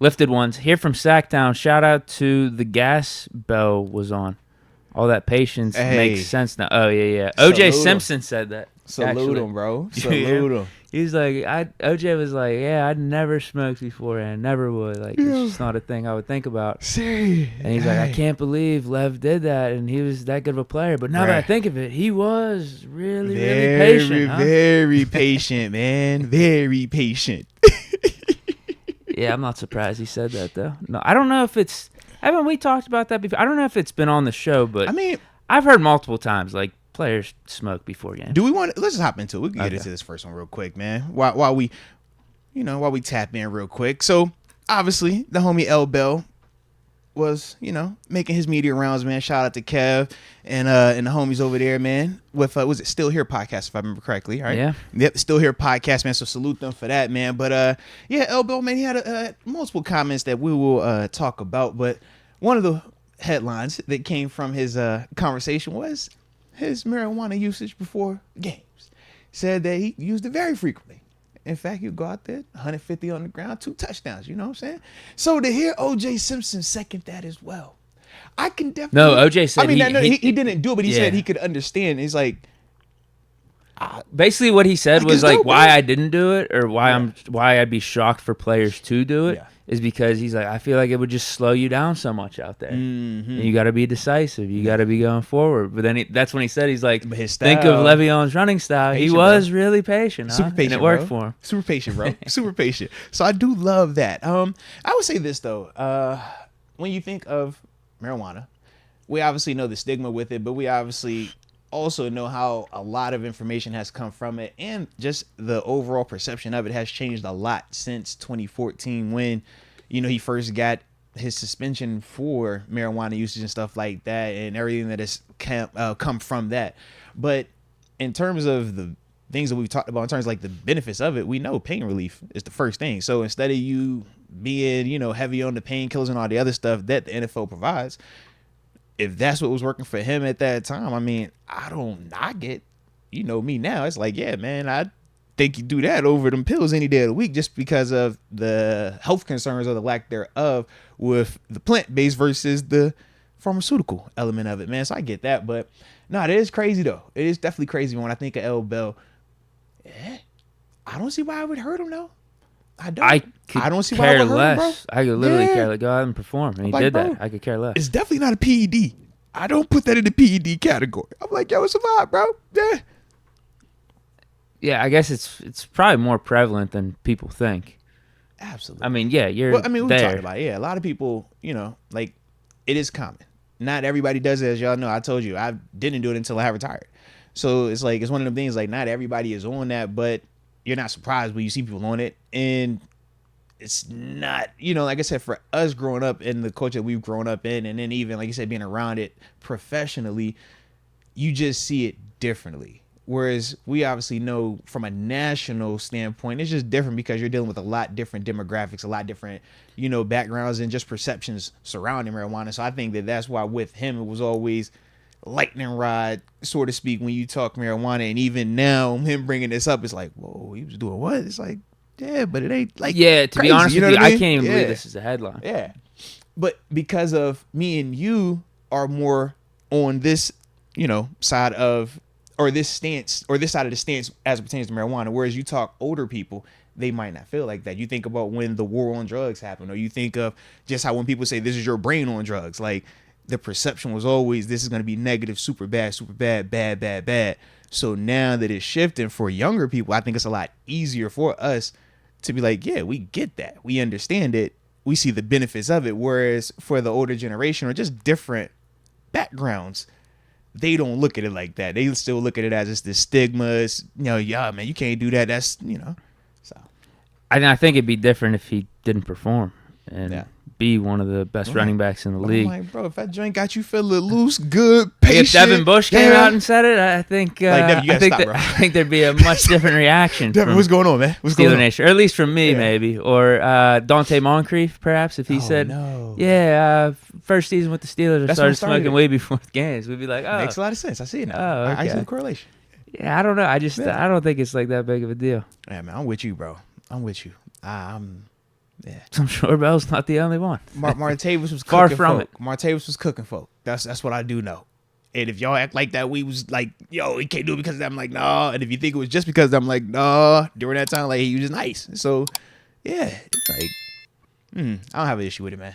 Lifted ones. Here from Sacktown. Shout out to the gas bell was on. All that patience makes sense now. Oh, yeah. O.J. Simpson said that. Salute him, bro. Salute him. He's like, OJ was like, yeah, I'd never smoked before and never would. Like, it's just not a thing I would think about. Serious. And he's like, I can't believe Lev did that, and he was that good of a player. But now that I think of it, he was really patient. Very patient, man. Very patient. Yeah, I'm not surprised he said that, though. No, I don't know if it's... Haven't we talked about that before? I don't know if it's been on the show, but... I mean... I've heard multiple times, like, players smoke before games. Do we want? Let's just hop into it. We can get into this first one real quick, man. While we tap in real quick. So obviously the homie L Bell was making his media rounds, man. Shout out to Kev and the homies over there, man. With was it Still Here podcast, if I remember correctly, right? Yeah. Yep, Still Here podcast, man. So salute them for that, man. But yeah, L Bell, man, he had multiple comments that we will talk about. But one of the headlines that came from his conversation was his marijuana usage before games. Said that he used it very frequently. In fact, he'd go out there, 150 on the ground, 2 touchdowns. You know what I'm saying? So to hear O.J. Simpson second that as well, I can definitely... No, O.J. said he didn't do it, but he said he could understand. He's like... Basically what he said was like why I didn't do it or why I'd be shocked for players to do it is because he's like, I feel like it would just slow you down so much out there. Mm-hmm. And you got to be decisive. You got to be going forward. But then that's when he said, he's like, think of Le'Veon's running style. Patient, he was really patient. Super patient, and it worked for him. Super patient, bro. Super patient. So I do love that. I would say this, though. When you think of marijuana, we obviously know the stigma with it, but we obviously also know how a lot of information has come from it, and just the overall perception of it has changed a lot since 2014 when he first got his suspension for marijuana usage and stuff like that, and everything that has come from that. But in terms of the things that we've talked about, in terms of like the benefits of it, we know pain relief is the first thing. So instead of you being heavy on the painkillers and all the other stuff that the NFL provides, if that's what was working for him at that time, I mean, I don't knock it. You know me now. It's like, yeah, man, I think you do that over them pills any day of the week just because of the health concerns or the lack thereof with the plant-based versus the pharmaceutical element of it, man. So I get that. But, no, it is crazy, though. It is definitely crazy when I think of L. Bell. I don't see why I would hurt him, though. I don't see why I would hurt him, bro. I could literally care less. Go out and perform. And he did that. I could care less. It's definitely not a PED. I don't put that in the PED category. I'm like, yo, it's a vibe, bro. Yeah. Yeah, I guess it's probably more prevalent than people think. Absolutely. I mean, yeah, we talked about it. Yeah, a lot of people, like, it is common. Not everybody does it, as y'all know. I told you, I didn't do it until I retired. So it's like, it's one of them things, like, not everybody is on that, but you're not surprised when you see people on it. And it's not, like I said, for us growing up in the culture that we've grown up in, and then even, like you said, being around it professionally, you just see it differently. Whereas we obviously know from a national standpoint, it's just different because you're dealing with a lot different demographics, a lot different, backgrounds and just perceptions surrounding marijuana. So I think that's why with him, it was always lightning rod, so to speak, when you talk marijuana. And even now, him bringing this up, it's like, whoa, he was doing what? It's like, yeah, but it ain't like to crazy, be honest with you, I can't even believe Yeah. this is a headline. Yeah. But because of me and you are more on this, side of, or this stance, or this side of the stance as it pertains to marijuana, whereas you talk older people, they might not feel like that. You think about when the war on drugs happened, or you think of just how when people say this is your brain on drugs, like the perception was always this is going to be negative, super bad, bad. So now that it's shifting for younger people, I think it's a lot easier for us to be like, yeah, we get that. We understand it. We see the benefits of it. Whereas for the older generation or just different backgrounds, they don't look at it like that. They still look at it as just the stigmas. Yeah, man, you can't do that. That's, so. I think it'd be different if he didn't perform and be one of the best running backs in the league. I'm like, bro, if that joint got you feeling loose, good, patient. If Devin Bush came out and said it, I think Devin, I think there'd be a much different reaction. Devin, what's going on, man? What's going on? Nation, or at least from me, maybe, or Dante Moncrief, perhaps, if he said, first season with the Steelers, I started smoking way before the games. We'd be like, oh, makes a lot of sense. I see it now. Oh, okay. I see the correlation. Yeah, I don't know. I don't think it's like that big of a deal. Yeah, man, I'm with you, bro. I'm with you. Yeah. I'm sure Bell's not the only one. Martavis was Far cooking from folk. Martavis was cooking folk. That's what I do know. And if y'all act like that, we was like, yo, he can't do it because of that. I'm like, no. And if you think it was just because of that, I'm like, no. During that time, like, he was just nice. So, yeah, it's like, I don't have an issue with it, man.